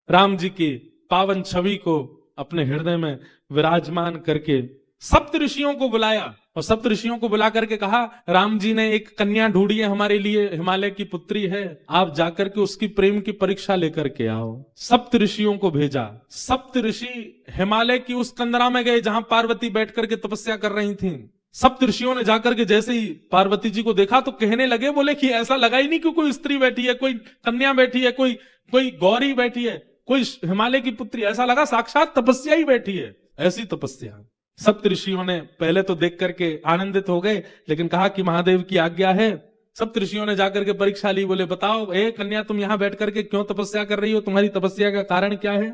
राम जी की पावन छवि को अपने हृदय में विराजमान करके सप्त ऋषियों को बुलाया और सप्त ऋषियों को बुला करके कहा, राम जी ने एक कन्या ढूंढी है हमारे लिए, हिमालय की पुत्री है, आप जाकर के उसकी प्रेम की परीक्षा लेकर के आओ। सप्त ऋषियों को भेजा। सप्त ऋषि हिमालय की उस कंदरा में गए जहां पार्वती बैठ करके तपस्या कर रही थी। सप्त ऋषियों ने जाकर के जैसे ही पार्वती जी को देखा तो कहने लगे, बोले कि ऐसा लगा ही नहीं कि कोई स्त्री बैठी है, कोई कन्या बैठी है, कोई गौरी बैठी है, कोई हिमालय की पुत्री, ऐसा लगा साक्षात तपस्या ही बैठी है। ऐसी तपस्या। सप्त ऋषियों ने पहले तो देख करके आनंदित हो गए, लेकिन कहा कि महादेव की आज्ञा है। सप्त ऋषियों ने जाकर के परीक्षा ली। बोले, बताओ ए कन्या, तुम यहां बैठ करके क्यों तपस्या कर रही हो? तुम्हारी तपस्या का कारण क्या है?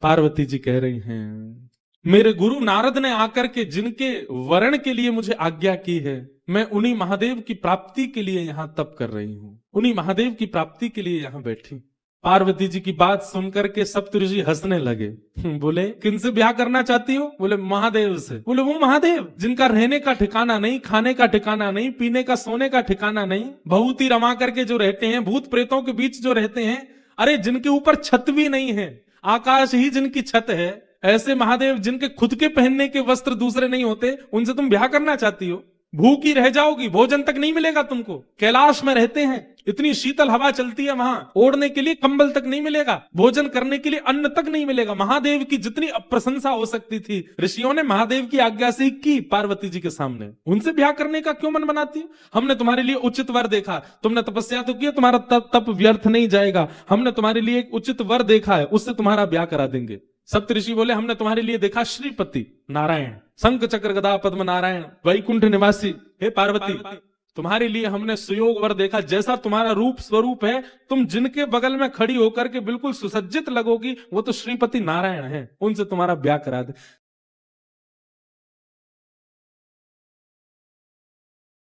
पार्वती जी कह रही हैं, मेरे गुरु नारद ने आकर के जिनके वर्ण के लिए मुझे आज्ञा की है, मैं उन्हीं महादेव की प्राप्ति के लिए यहां तप कर रही हूं, उन्हीं महादेव की प्राप्ति के लिए यहां बैठी। पार्वती जी की बात सुनकर के सप्त ऋषि हंसने लगे। बोले, किनसे ब्याह करना चाहती हो? बोले, महादेव से। बोले, वो महादेव जिनका रहने का ठिकाना नहीं, खाने का ठिकाना नहीं, पीने का सोने का ठिकाना नहीं, भभूति रमा करके जो रहते हैं, भूत प्रेतों के बीच जो रहते हैं, अरे जिनके ऊपर छत भी नहीं है, आकाश ही जिनकी छत है, ऐसे महादेव जिनके खुद के पहनने के वस्त्र दूसरे नहीं होते, उनसे तुम ब्याह करना चाहती हो? भूखी रह जाओगी, भोजन तक नहीं मिलेगा तुमको। कैलाश में रहते हैं, इतनी शीतल हवा चलती है वहां, ओढ़ने के लिए कंबल तक नहीं मिलेगा, भोजन करने के लिए अन्न तक नहीं मिलेगा। महादेव की जितनी अप्रशंसा हो सकती थी, ऋषियों ने महादेव की आज्ञा से की पार्वती जी के सामने। उनसे ब्याह करने का क्यों मन बनाती हो? हमने तुम्हारे लिए उचित वर देखा, तुमने तपस्या तो की, तुम्हारा तप व्यर्थ नहीं जाएगा। हमने तुम्हारे लिए एक उचित वर देखा है, उससे तुम्हारा ब्याह करा देंगे। सप्त ऋषि बोले, हमने तुम्हारे लिए देखा श्रीपति नारायण, शंख चक्र गदा पद्म नारायण, वैकुंठ निवासी। हे पार्वती, तुम्हारे लिए हमने सुयोग वर देखा, जैसा तुम्हारा रूप स्वरूप है, तुम जिनके बगल में खड़ी होकर के बिल्कुल सुसज्जित लगोगी, वो तो श्रीपति नारायण हैं, उनसे तुम्हारा ब्याह करा दे।